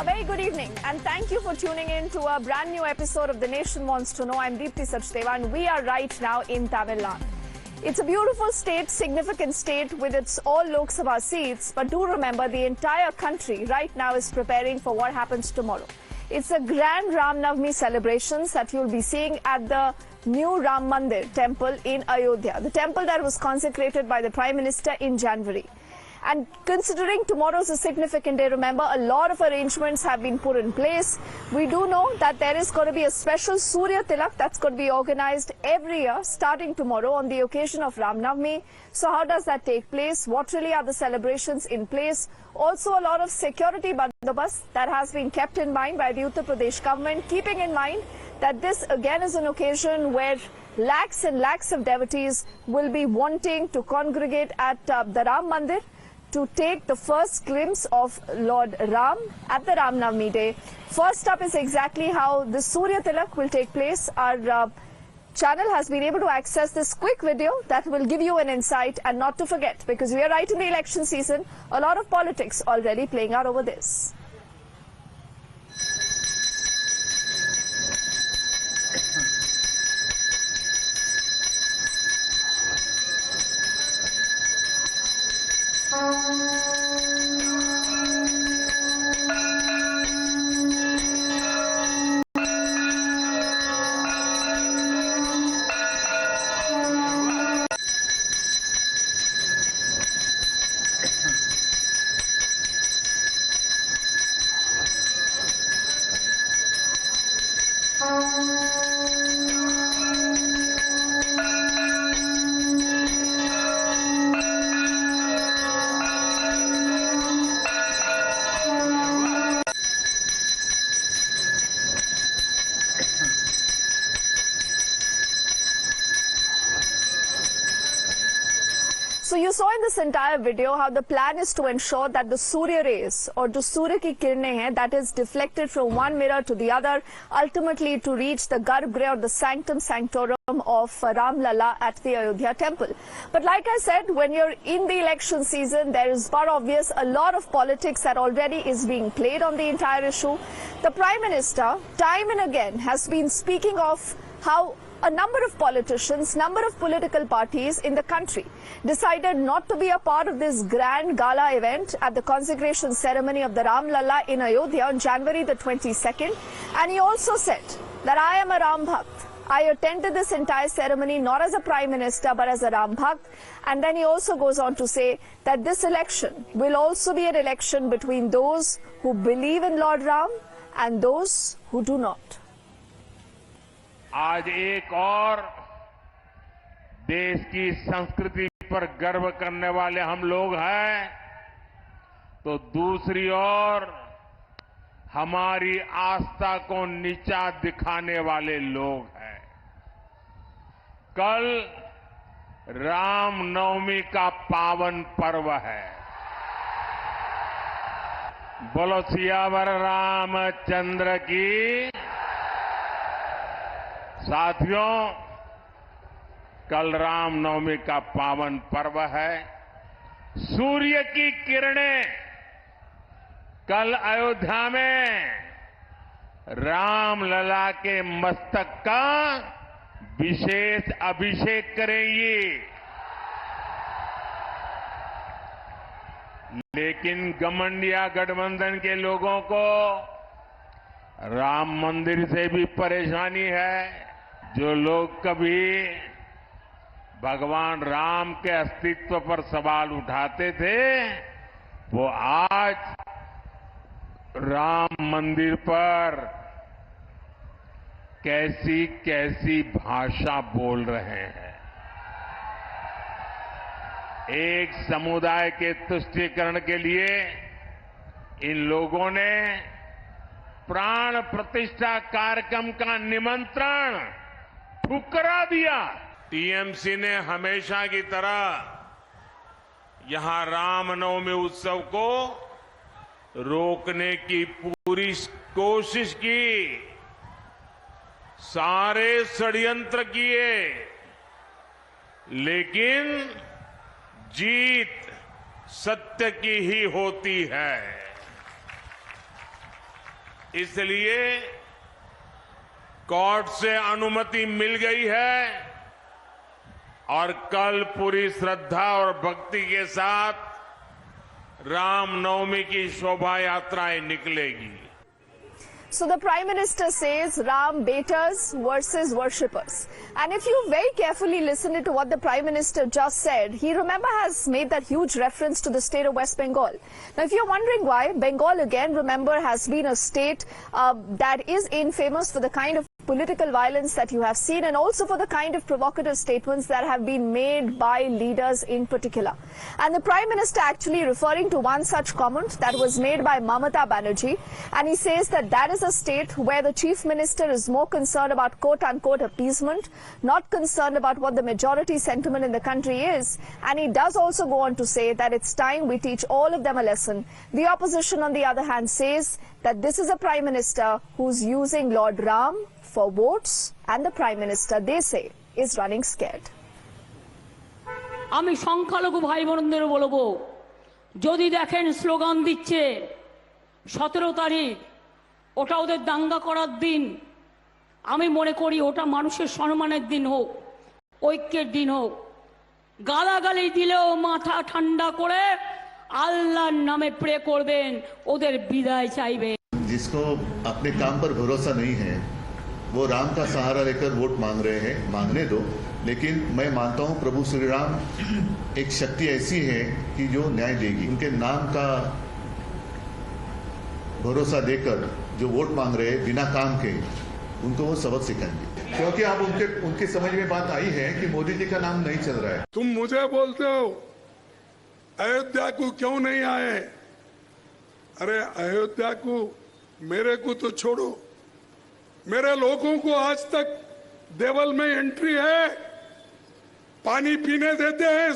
A very good evening and thank you for tuning in to a brand new episode of The Nation Wants to Know. I'm Deepthi Sachdeva and we are right now in Tamil Nadu. It's a beautiful state, significant state with its all Lok Sabha seats, but do remember the entire country right now is preparing for what happens tomorrow. It's a grand Ram Navami celebrations that you'll be seeing at the new Ram Mandir temple in Ayodhya, the temple that was consecrated by the Prime Minister in January. And considering tomorrow is a significant day, remember, a lot of arrangements have been put in place. We do know that there is going to be a special Surya Tilak that's going to be organized every year starting tomorrow on the occasion of Ram Navami. So how does that take place? What really are the celebrations in place? Also a lot of security bandobast that has been kept in mind by the Uttar Pradesh government, keeping in mind that this again is an occasion where lakhs and lakhs of devotees will be wanting to congregate at the Ram Mandir to take the first glimpse of Lord Ram at the Ram Navami day. First up is exactly how the Surya Tilak will take place. Our channel has been able to access this quick video that will give you an insight, and not to forget, because we are right in the election season, a lot of politics already playing out over this. So you saw in this entire video how the plan is to ensure that the Surya rays or the Surya ki kirnein hai, that is deflected from one mirror to the other, ultimately to reach the Garbhagriha or the sanctum sanctorum of Ram Lalla at the Ayodhya temple. But like I said, when you're in the election season, there is but obvious a lot of politics that already is being played on the entire issue. The Prime Minister, time and again, has been speaking of how a number of politicians, number of political parties in the country decided not to be a part of this grand gala event at the consecration ceremony of the Ram Lalla in Ayodhya on January the 22nd. And he also said that I am a Ram Bhakt. I attended this entire ceremony not as a Prime Minister but as a Ram Bhakt. And then he also goes on to say that this election will also be an election between those who believe in Lord Ram and those who do not. आज एक और देश की संस्कृति पर गर्व करने वाले हम लोग हैं, तो दूसरी ओर हमारी आस्था को नीचा दिखाने वाले लोग हैं। कल रामनवमी का पावन पर्व है। बोलो सियावर रामचंद्र की। साथियों, कल रामनवमी का पावन पर्व है। सूर्य की किरणें कल अयोध्या में राम लला के मस्तक का विशेष अभिषेक करेंगी। लेकिन घमंडिया गठबंधन के लोगों को राम मंदिर से भी परेशानी है। जो लोग कभी भगवान राम के अस्तित्व पर सवाल उठाते थे, वो आज राम मंदिर पर कैसी कैसी भाषा बोल रहे हैं। एक समुदाय के तुष्टीकरण के लिए इन लोगों ने प्राण प्रतिष्ठा कार्यक्रम का निमंत्रण ठुकरा दिया। टीएमसी ने हमेशा की तरह यहां रामनवमी उत्सव को रोकने की पूरी कोशिश की, सारे षड्यंत्र किए, लेकिन जीत सत्य की ही होती है। इसलिए कोर्ट से अनुमति मिल गई है और कल पूरी श्रद्धा और भक्ति के साथ रामनवमी की शोभा यात्राएं निकलेगी। So the Prime Minister says Ram betas versus worshippers. And if you very carefully listen to what the Prime Minister just said, he has made that huge reference to the state of West Bengal. Now if you're wondering why, Bengal again, remember, has been a state that is infamous for the kind of political violence that you have seen and also for the kind of provocative statements that have been made by leaders in particular. And the Prime Minister actually referring to one such comment that was made by Mamata Banerjee, and he says that that is a state where the Chief Minister is more concerned about quote-unquote appeasement, not concerned about what the majority sentiment in the country is. And he does also go on to say that it's time we teach all of them a lesson. The opposition, on the other hand, says that this is a Prime Minister who's using Lord Ram for votes, and the Prime Minister, they say, is running scared. আমি সংখ্যালঘু ভাই বোনদের বলবো, যদি দেখেন slogan দিচ্ছে 17 তারিখ ওটা ওদের দাঙ্গা করার দিন, আমি মনে করি ওটা মানুষের সম্মানের দিন হোক, ঐক্যের দিন হোক। গালাগালি দিলেও মাথা ঠান্ডা করে আল্লাহর নামে প্রে করবেন, ওদের বিদায় চাইবেন। जिसको अपने काम पर भरोसा नहीं है वो राम का सहारा लेकर वोट मांग रहे हैं, मांगने दो। लेकिन मैं मानता हूं प्रभु श्री राम एक शक्ति ऐसी है कि जो न्याय देगी। उनके नाम का भरोसा देकर जो वोट मांग रहे हैं बिना काम के, उनको वो सबक सिखाएंगे। क्योंकि अब उनके समझ में बात आई है कि मोदी जी का नाम नहीं चल रहा है। तुम मुझे बोलते हो अयोध्या को क्यों नहीं आए? अरे अयोध्या को, मेरे को तो छोड़ो, मेरे लोगों को आज तक देवल में एंट्री है, पानी पीने देते हैं,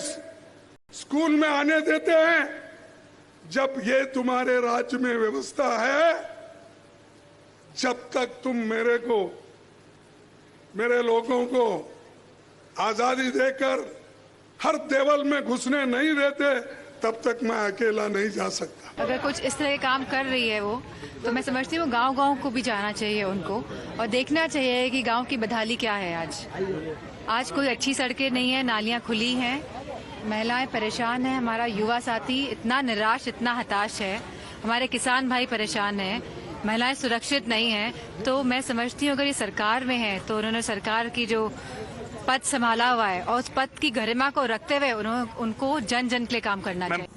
स्कूल में आने देते हैं। जब ये तुम्हारे राज्य में व्यवस्था है, जब तक तुम मेरे लोगों को आजादी देकर हर देवल में घुसने नहीं देते, तब तक मैं अकेला नहीं जा सकता। अगर कुछ इस तरह के काम कर रही है वो, तो मैं समझती हूँ गांव-गांव को भी जाना चाहिए उनको और देखना चाहिए कि गांव की बदहाली क्या है। आज कोई अच्छी सड़कें नहीं है, नालियां खुली हैं, महिलाएं परेशान हैं, हमारा युवा साथी इतना निराश, इतना हताश है, हमारे किसान भाई परेशान हैं, महिलाएं सुरक्षित नहीं हैं। तो मैं समझती हूँ अगर ये सरकार में है तो उन्होंने सरकार की जो पद संभाला हुआ है और उस पद की गरिमा को रखते हुए उनको जन जन के लिए काम करना चाहिए।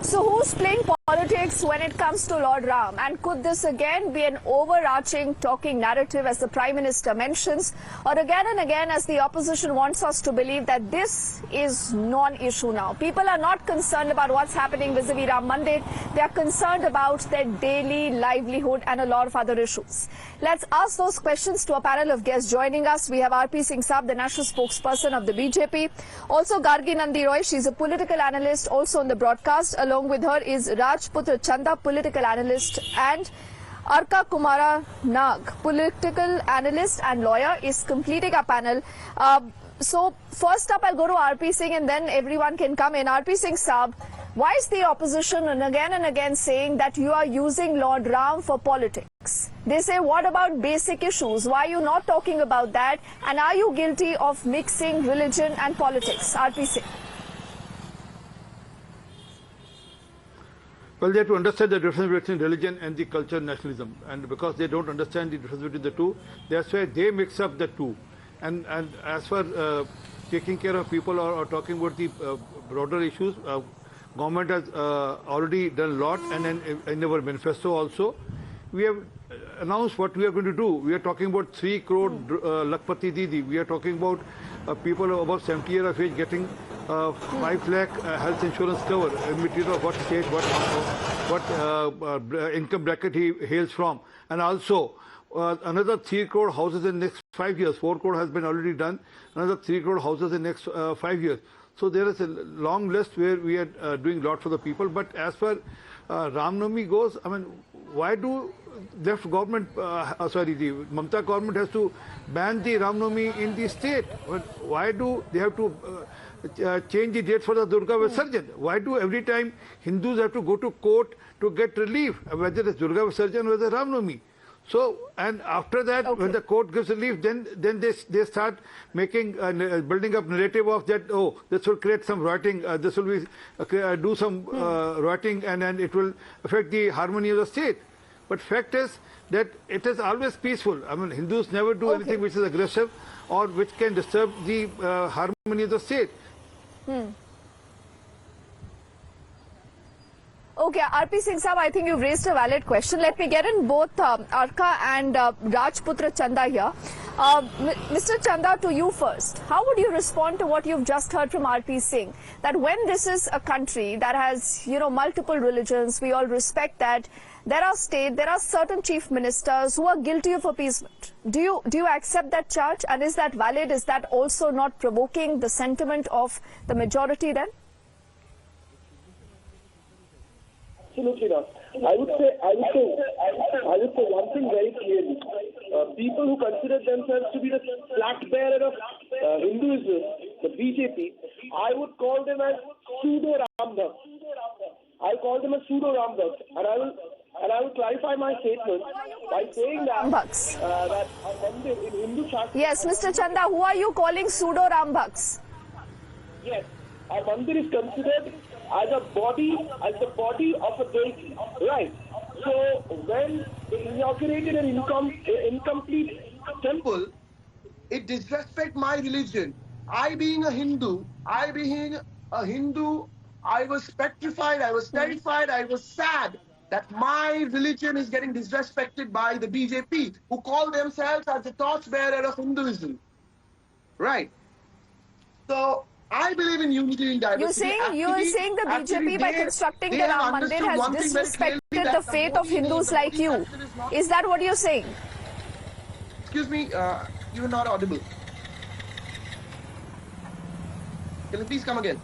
So who's playing politics when it comes to Lord Ram? And could this again be an overarching talking narrative, as the Prime Minister mentions, or again and again as the opposition wants us to believe that this is non-issue now? People are not concerned about what's happening vis-a-vis Ram Mandir. They are concerned about their daily livelihood and a lot of other issues. Let's ask those questions to a panel of guests joining us. We have R.P. Singh Saab, the national spokesperson of the BJP. Also Gargi Nandi Roy, she's a political analyst also on the broadcast. Along with her is Rajputra Chanda, political analyst, and Arka Kumara Nag, political analyst and lawyer, is completing our panel. So first up, I'll go to R.P. Singh and then everyone can come in. R.P. Singh Saab, why is the opposition and again saying that you are using Lord Ram for politics? They say, what about basic issues? Why are you not talking about that? And are you guilty of mixing religion and politics? R.P. Singh. Well, they have to understand the difference between religion and the culture nationalism, and because they don't understand the difference between the two, that's why they mix up the two. And as for taking care of people or talking about the broader issues, government has already done a lot, and in our manifesto also, we have announced what we are going to do. We are talking about 3 crore Lakpati Didi. We are talking about people above 70 years of age getting 5 lakh health insurance cover, material of what state, what income bracket he hails from. And also another 3 crore houses in next 5 years. 4 crore has been already done. Another 3 crore houses in next 5 years. So there is a long list where we are doing a lot for the people. But as far Ramnavami goes, I mean, why do left government, the Mamata government has to ban the Ramnavami in the state? Why do they have to change the date for the Durga Visarjan? Why do every time Hindus have to go to court to get relief, whether it's Durga Visarjan or whether Ram Navami? So, and after that, when the court gives relief, then they start making building up narrative of that. Oh, this will create some rioting. This will be do some rioting, and it will affect the harmony of the state. But fact is that it is always peaceful. I mean, Hindus never do anything which is aggressive or which can disturb the harmony of the state. Okay, RP Singh Saab, I think you've raised a valid question. Let me get in both Arka and Rajputra Chanda here. Mr. Chanda, to you first. How would you respond to what you've just heard from RP Singh? That when this is a country that has, multiple religions, we all respect that. There are certain chief ministers who are guilty of appeasement. Do you accept that charge? And is that valid? Is that also not provoking the sentiment of the majority then? Absolutely not. I would say one thing very clearly. People who consider themselves to be the flag bearer of Hinduism, the BJP, I would call them as pseudo Rambhakt. I'll call them a pseudo Rambhakt, and I will clarify my statement by saying that that in Hindu Shastra. Yes, Mr. Chanda, who are you calling pseudo Rambhakts? Yes, a mandir is considered as the body of a deity, right? So when they inaugurated an incomplete temple, it disrespects my religion. I being a Hindu, I was petrified, I was terrified, I was sad that my religion is getting disrespected by the BJP, who call themselves as the torchbearer of Hinduism, right? So I believe in unity and diversity. You are saying the BJP by constructing the Ram Mandir has disrespected the faith of Hindus like you. Is that what you're saying? Excuse me, you are not audible. Can you please come again?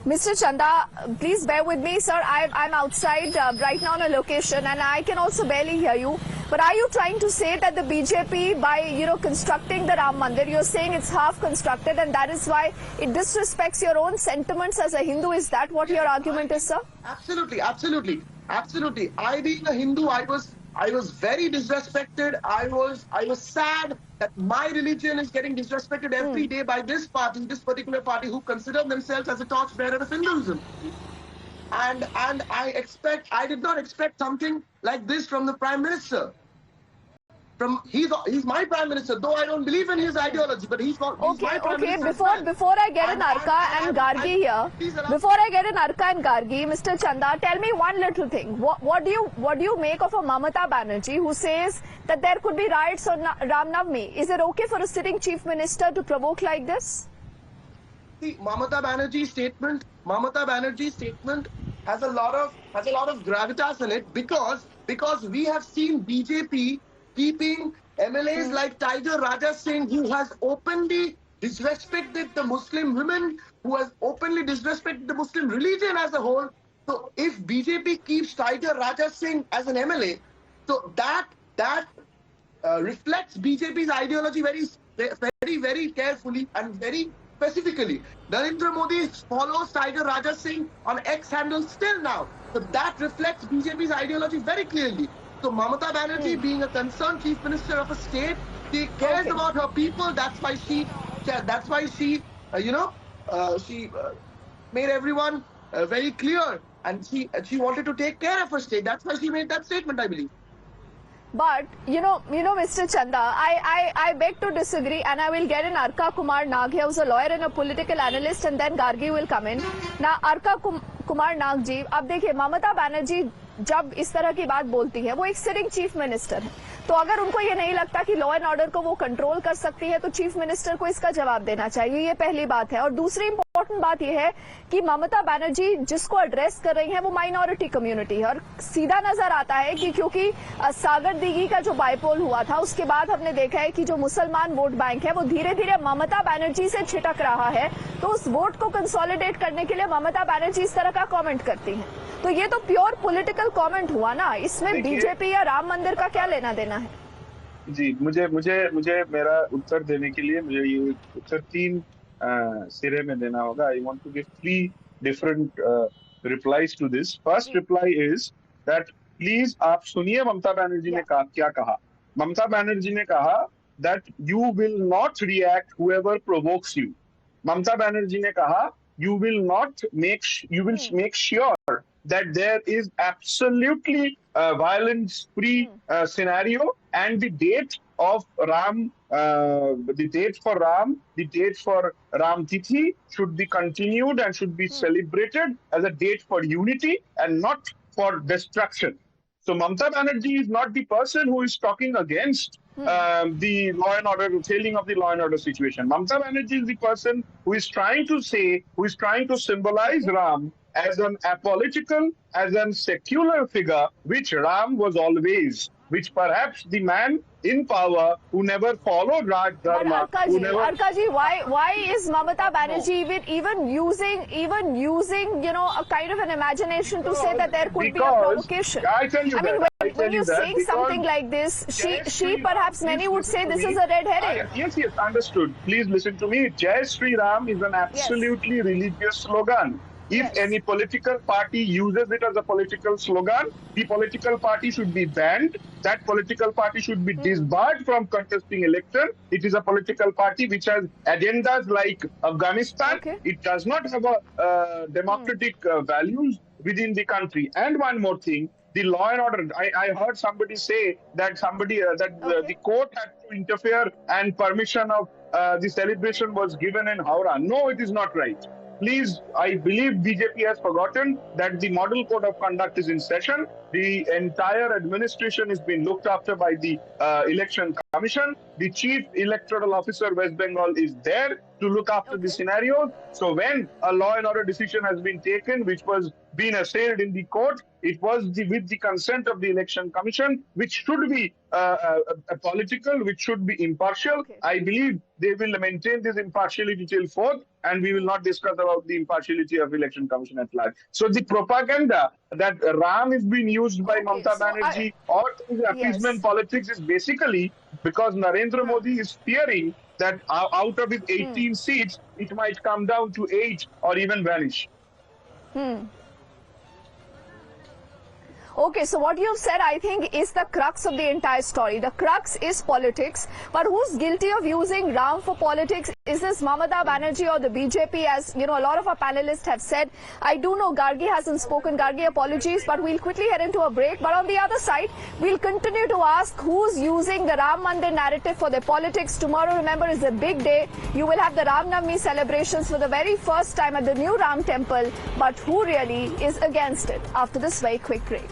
Mr. Chanda, please bear with me, sir. I'm outside right now on a location and I can also barely hear you. But are you trying to say that the BJP, by constructing the Ram Mandir, you're saying it's half constructed and that is why it disrespects your own sentiments as a Hindu? Is that what your argument is, sir? Absolutely. I being a Hindu, I was very disrespected. I was sad that my religion is getting disrespected every day by this particular party who consider themselves as a torchbearer of Hinduism. And I did not expect something like this from the Prime Minister. He's my Prime Minister, though I don't believe in his ideology, but he's my Prime Minister. Before I get in Arka and Gargi here, Mr. Chanda, tell me one little thing. What do you make of a Mamata Banerjee who says that there could be riots on Ram Navami? Is it okay for a sitting chief minister to provoke like this? See, Mamata Banerjee's statement has a lot of gravitas in it because we have seen BJP keeping MLAs like Tiger Raja Singh, who has openly disrespected the Muslim women, who has openly disrespected the Muslim religion as a whole. So if BJP keeps Tiger Raja Singh as an MLA, so that reflects BJP's ideology very carefully and very specifically. Narendra Modi follows Tiger Raja Singh on X handle still now. So that reflects BJP's ideology very clearly. So Mamata Banerjee, being a concerned chief minister of a state, she cares about her people. That's why she made everyone very clear, and she wanted to take care of her state. That's why she made that statement, I believe. But, Mr. Chanda, I beg to disagree, and I will get in Arka Kumar Nag, who's a lawyer and a political analyst, and then Gargi will come in. Now, Arka Kumar Nag ji, अब देखिए, ममता बनर्जी जब इस तरह की बात बोलती है, वो एक सिटिंग चीफ मिनिस्टर है, तो अगर उनको ये नहीं लगता कि लॉ एंड ऑर्डर को वो कंट्रोल कर सकती है, तो चीफ मिनिस्टर को इसका जवाब देना चाहिए। ये पहली बात है। और दूसरी इंपॉर्टेंट बात ये है कि ममता बनर्जी जिसको एड्रेस कर रही है वो माइनॉरिटी कम्युनिटी है, और सीधा नजर आता है कि क्योंकि सागर दीघी का जो बाइपोल हुआ था, उसके बाद हमने देखा है कि जो मुसलमान वोट बैंक है वो धीरे धीरे ममता बनर्जी से छिटक रहा है, तो उस वोट को कंसोलिडेट करने के लिए ममता बनर्जी इस तरह का कॉमेंट करती है। तो ये तो प्योर पॉलिटिकल कमेंट हुआ ना, इसमें बीजेपी या राम मंदिर का क्या लेना देना है? जी, मुझे मेरा उत्तर देने के लिए मुझे ये उत्तर 3 सिरे में देना होगा. I want to give 3 different replies to this. First reply is that please आप सुनिए ममता बनर्जी ने क्या कहा. ममता बनर्जी ने कहा that you will not react whoever provokes you. Mamata Banerjee ne kaha, you will make sure that there is absolutely a violence-free scenario, and the date of Ram, the date for Ram Tithi should be continued and should be celebrated as a date for unity and not for destruction. So Mamata Banerjee is not the person who is talking against the law and order, failing of the law and order situation. Mamata Banerjee is the person who is trying to symbolize Ram as an apolitical, as an secular figure, which Ram was always, which perhaps the man in power who never followed Raj Dharma. Arkaji, why is Mamata Banerjee even using a kind of an imagination to say that there could be a provocation? I tell you when you're saying something like this, she perhaps many would say this is a red herring. Yes, understood. Please listen to me. Jai Sri Ram is an absolutely religious slogan. If any political party uses it as a political slogan, the political party should be banned. That political party should be disbarred from contesting election. It is a political party which has agendas like Afghanistan. It does not have a democratic values within the country. And one more thing, the law and order. I heard somebody say that the court had to interfere and permission of the celebration was given in Howrah. No, it is not right. Please, I believe BJP has forgotten that the model code of conduct is in session. The entire administration is being looked after by the election commission. The chief electoral officer West Bengal is there to look after the scenario. So when a law and order decision has been taken, which was being assailed in the court, it was with the consent of the election commission, which should be political, which should be impartial. I believe they will maintain this impartiality till 4th, and we will not discuss about the impartiality of election commission at large. So the propaganda that Ram is being used by Mamata Banerjee or appeasement politics is basically because Narendra Modi is fearing that out of his 18 seats, it might come down to 8 or even vanish. Okay, so what you've said, I think, is the crux of the entire story. The crux is politics. But who's guilty of using Ram for politics? Is this Mamata Banerjee or the BJP? As you know, a lot of our panelists have said. I do know Gargi hasn't spoken. Gargi, apologies, but we'll quickly head into a break. But on the other side, we'll continue to ask who's using the Ram Mandir narrative for their politics. Tomorrow, remember, is a big day. You will have the Ram Navami celebrations for the very first time at the new Ram Temple. But who really is against it? After this very quick break.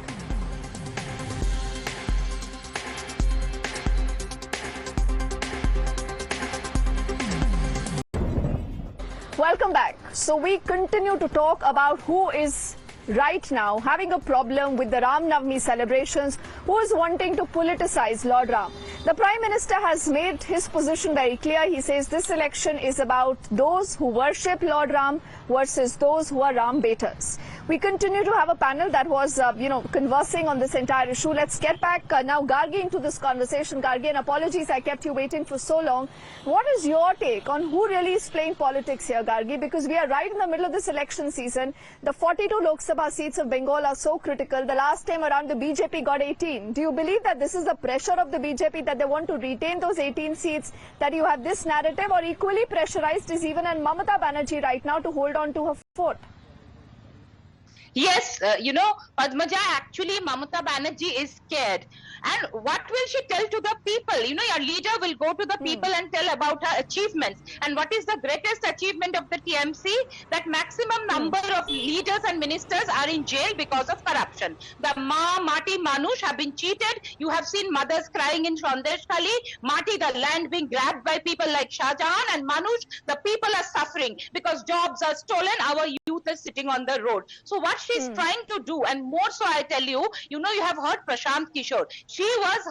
Welcome back. So we continue to talk about who is right now having a problem with the Ram Navami celebrations, who is wanting to politicize Lord Ram. The Prime Minister has made his position very clear. He says this election is about those who worship Lord Ram versus those who are Ram baiters. We continue to have a panel that was, conversing on this entire issue. Let's get back now, Gargi, into this conversation. Gargi, and apologies, I kept you waiting for so long. What is your take on who really is playing politics here, Gargi? Because we are right in the middle of this election season. The 42 Lok Sabha seats of Bengal are so critical. The last time around, the BJP got 18. Do you believe that this is the pressure of the BJP, that they want to retain those 18 seats, that you have this narrative, or equally pressurized is even Mamata Banerjee right now to hold on to her fort? Yes, Padmaja, actually Mamata Banerjee is scared. And what will she tell to the people? Your leader will go to the people and tell about her achievements. And what is the greatest achievement of the TMC? That maximum number of leaders and ministers are in jail because of corruption. The Mati Manush have been cheated. You have seen mothers crying in Sandesh Khali. Mati, the land being grabbed by people like Shah Jahan, and Manush, the people are suffering because jobs are stolen. Our youth is sitting on the road. So what she's trying to do, and more so I tell you, you have heard Prashant Kishore. He was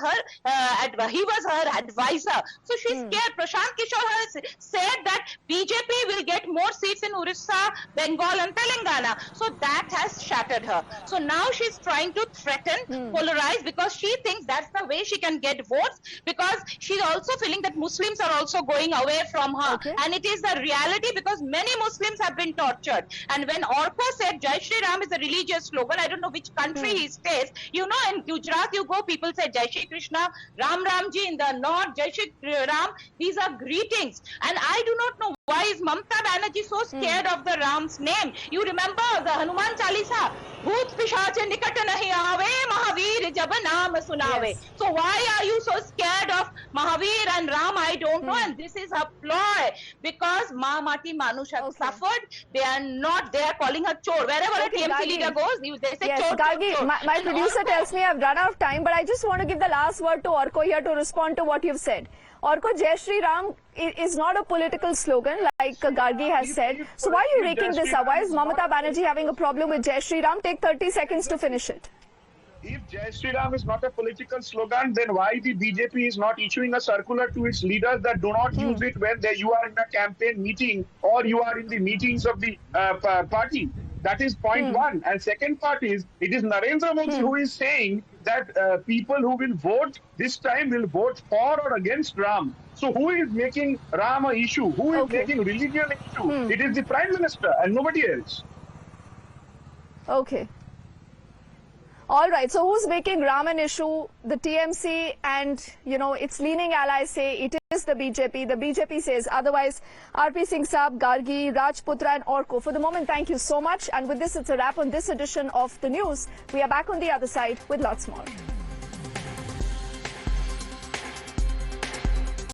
her advisor. So she's scared. Prashant Kishore has said that BJP will get more seats in Orissa, Bengal and Telangana. So that has shattered her. So now she's trying to threaten, polarize, because she thinks that's the way she can get votes, because she's also feeling that Muslims are also going away from her. And it is the reality, because many Muslims have been tortured. And when Orko said Jai Shri Ram is a religious slogan, I don't know which country he stays, in Gujarat you go, people say Jai Shri Krishna, Ram Ramji. In the north, Jai Shri Ram, these are greetings. And I do not know why is Mamata Banerjee so scared of the Ram's name. You remember the Hanuman Chalisa, Bhoot Pishach Nikat nahi aave, Mahavir jab naam sunave. So why are you so scared of Mahavir and Ram? I don't know. And this is her ploy, because Ma Mati Manush have suffered. They are calling her chor. Wherever a TMC leader goes, they say chor. Gargi, chor. my producer tells me I've run out of time, but I just want to give the last word to Orko here to respond to what you've said. Orko, Jai Shri Ram is not a political slogan, like Gargi has said. So why are you raking this up? Why is Mamata Banerjee having a problem with Jai Shri Ram? Take 30 seconds to finish it. If Jai Shri Ram is not a political slogan, then why the BJP is not issuing a circular to its leaders that do not use it when you are in a campaign meeting or you are in the meetings of the party? That is point one. And second part is, it is Narendra Modi who is saying that people who will vote this time will vote for or against Ram. So who is making Ram an issue? Who is making religion an issue? It is the Prime Minister and nobody else. Okay. All right. So who's making Ram an issue? The TMC and, its leaning allies say it is the BJP. The BJP says otherwise. RP Singh Saab, Gargi, Rajputra and Orko. For the moment, thank you so much. And with this, it's a wrap on this edition of the news. We are back on the other side with lots more.